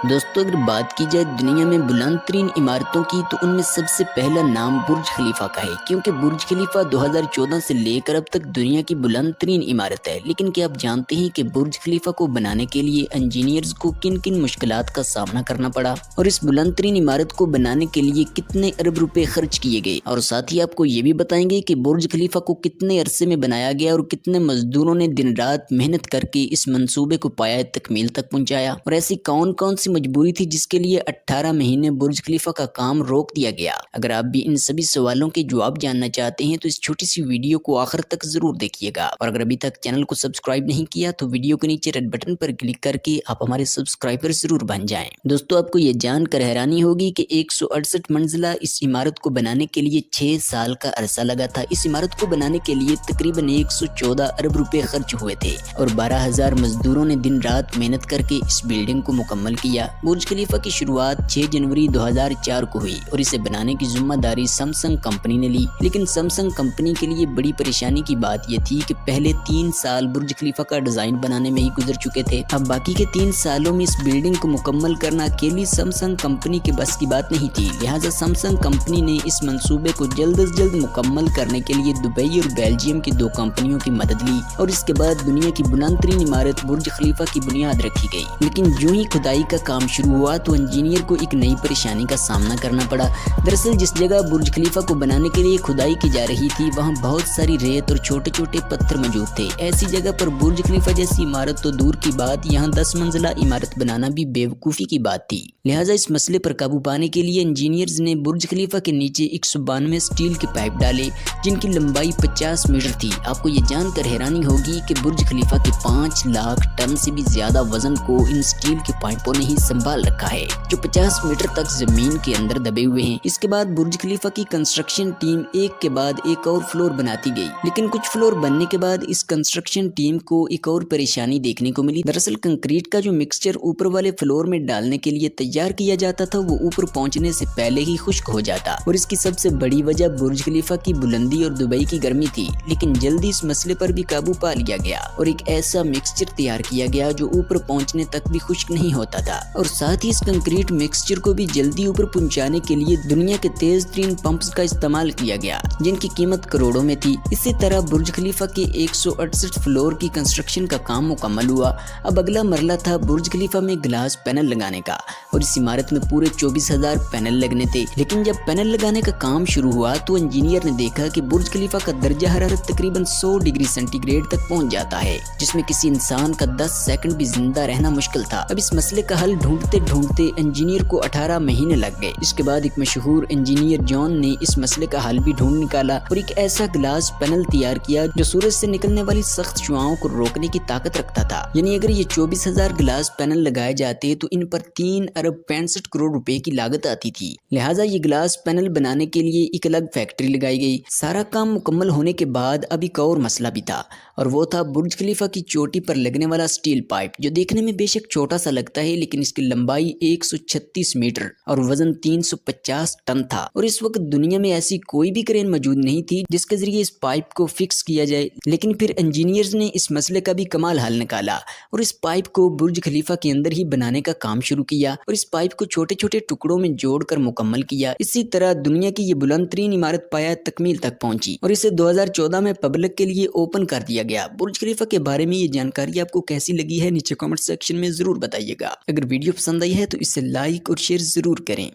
دوستو اگر بات کی جائے دنیا میں بلند ترین عمارتوں کی تو ان میں سب سے پہلا نام برج خلیفہ کا ہے، کیونکہ برج خلیفہ 2014 سے لے کر اب تک دنیا کی بلند ترین عمارت ہے۔ لیکن کیا آپ جانتے ہیں کہ برج خلیفہ کو بنانے کے لیے انجینئرز کو کن کن مشکلات کا سامنا کرنا پڑا، اور اس بلند ترین عمارت کو بنانے کے لیے کتنے ارب روپے خرچ کیے گئے، اور ساتھ ہی آپ کو یہ بھی بتائیں گے کہ برج خلیفہ کو کتنے عرصے میں بنایا گیا اور کتنے مزدوروں نے دن رات محنت کر کے اس منصوبے کو پایہ تکمیل تک پہنچایا، اور ایسی کون کون سی مجبوری تھی جس کے لیے 18 مہینے برج خلیفہ کا کام روک دیا گیا۔ اگر آپ بھی ان سبھی سوالوں کے جواب جاننا چاہتے ہیں تو اس چھوٹی سی ویڈیو کو آخر تک ضرور دیکھیے گا، اور اگر ابھی تک چینل کو سبسکرائب نہیں کیا تو ویڈیو کے نیچے ریڈ بٹن پر کلک کر کے آپ ہمارے سبسکرائبر ضرور بن جائیں۔ دوستو آپ کو یہ جان کر حیرانی ہوگی کہ 168 منزلہ اس عمارت کو بنانے کے لیے 6 سال کا عرصہ لگا تھا۔ اس عمارت کو بنانے کے لیے تقریباً 114 ارب روپے خرچ ہوئے تھے، اور 12,000 مزدوروں نے دن رات محنت کر کے اس بلڈنگ کو مکمل کیا۔ برج خلیفہ کی شروعات 6 جنوری 2004 کو ہوئی، اور اسے بنانے کی ذمہ داری سمسنگ کمپنی نے لی۔ لیکن سمسنگ کمپنی کے لیے بڑی پریشانی کی بات یہ تھی کہ پہلے 3 سال برج خلیفہ کا ڈیزائن بنانے میں ہی گزر چکے تھے۔ اب باقی کے 3 سالوں میں اس بلڈنگ کو مکمل کرنا اکیلی سمسنگ کمپنی کے بس کی بات نہیں تھی، لہٰذا سمسنگ کمپنی نے اس منصوبے کو جلد از جلد مکمل کرنے کے لیے دبئی اور بیلجیم کی 2 کمپنیوں کی مدد لی، اور اس کے بعد دنیا کی بلند ترین عمارت برج خلیفہ کی بنیاد رکھی گئی۔ لیکن جو ہی کھدائی کا کام شروع ہوا تو انجینئر کو ایک نئی پریشانی کا سامنا کرنا پڑا۔ دراصل جس جگہ برج خلیفہ کو بنانے کے لیے کھدائی کی جا رہی تھی وہاں بہت ساری ریت اور چھوٹے چھوٹے پتھر موجود تھے۔ ایسی جگہ پر برج خلیفہ جیسی عمارت تو دور کی بات، یہاں 10 منزلہ عمارت بنانا بھی بیوقوفی کی بات تھی۔ لہٰذا اس مسئلے پر قابو پانے کے لیے انجینئرز نے برج خلیفہ کے نیچے 192 سٹیل کے پائپ ڈالے جن کی لمبائی 50 میٹر تھی۔ آپ کو یہ جان کر حیرانی ہوگی کہ برج خلیفہ کے 5 لاکھ ٹن سے بھی زیادہ وزن کو ان سٹیل کے پائپوں نے ہی سنبھال رکھا ہے، جو 50 میٹر تک زمین کے اندر دبے ہوئے ہیں۔ اس کے بعد برج خلیفہ کی کنسٹرکشن ٹیم ایک کے بعد ایک اور فلور بناتی گئی، لیکن کچھ فلور بننے کے بعد اس کنسٹرکشن ٹیم کو ایک اور پریشانی دیکھنے کو ملی۔ دراصل کنکریٹ کا جو مکسچر اوپر والے فلور میں ڈالنے کے لیے تیار کیا جاتا تھا وہ اوپر پہنچنے سے پہلے ہی خشک ہو جاتا، اور اس کی سب سے بڑی وجہ برج خلیفہ کی بلندی اور دبئی کی گرمی تھی۔ لیکن جلدی اس مسئلے پر بھی قابو پا لیا گیا اور ایک ایسا مکسچر تیار کیا گیا جو اوپر پہنچنے تک بھی خشک نہیں ہوتا تھا، اور ساتھ ہی اس کنکریٹ مکسچر کو بھی جلدی اوپر پہنچانے کے لیے دنیا کے تیز ترین پمپس کا استعمال کیا گیا جن کی قیمت کروڑوں میں تھی۔ اسی طرح برج خلیفہ کے 168 فلور کی کنسٹرکشن کا کام مکمل ہوا۔ اب اگلا مرحلہ تھا برج خلیفہ میں گلاس پینل لگانے کا، اور اس عمارت میں پورے 24,000 پینل لگنے تھے۔ لیکن جب پینل لگانے کا کام شروع ہوا تو انجینئر نے دیکھا کہ برج خلیفہ کا درجہ حرارت تقریباً 100 ڈگری سینٹی گریڈ تک پہنچ جاتا ہے، جس میں کسی انسان کا 10 سیکنڈ بھی زندہ رہنا مشکل تھا۔ اب اس مسئلے کا حل ڈھونڈتے ڈھونڈتے انجینئر کو 18 مہینے لگ گئے۔ اس کے بعد ایک مشہور انجینئر جان نے اس مسئلے کا حل بھی ڈھونڈ نکالا اور ایک ایسا گلاس پینل تیار کیا جو سورج سے نکلنے والی سخت شعاؤں کو روکنے کی طاقت رکھتا تھا۔ یعنی اگر یہ 24,000 گلاس پینل لگائے جاتے تو ان پر 3 ارب 65 کروڑ روپے کی لاگت آتی تھی۔ لہٰذا یہ گلاس پینل بنانے کے لیے ایک الگ فیکٹری لگائی گئی۔ سارا کام مکمل ہونے کے بعد اب ایک اور مسئلہ بھی تھا، اور وہ تھا برج خلیفہ کی چوٹی پر لگنے والا سٹیل پائپ، جو دیکھنے میں بے شک چھوٹا سا لگتا ہے لیکن اس کی لمبائی 136 میٹر اور وزن 350 ٹن تھا، اور اس وقت دنیا میں ایسی کوئی بھی کرین موجود نہیں تھی جس کے ذریعے اس پائپ کو فکس کیا جائے۔ لیکن پھر انجینئرز نے اس مسئلے کا بھی کمال حل نکالا اور اس پائپ کو برج خلیفہ کے اندر ہی بنانے کا کام شروع کیا، اور اس پائپ کو چھوٹے چھوٹے ٹکڑوں میں جوڑ کر مکمل کیا۔ اسی طرح دنیا کی یہ بلند ترین عمارت پایہ تکمیل تک پہنچی اور اسے 2014 میں پبلک کے لیے اوپن کر دیا گیا۔ برج خلیفہ کے بارے میں یہ جانکاری آپ کو کیسی لگی ہے نیچے کامنٹ سیکشن میں ضرور بتائیے گا۔ اگر ویڈیو پسند آئی ہے تو اسے لائک اور شیئر ضرور کریں۔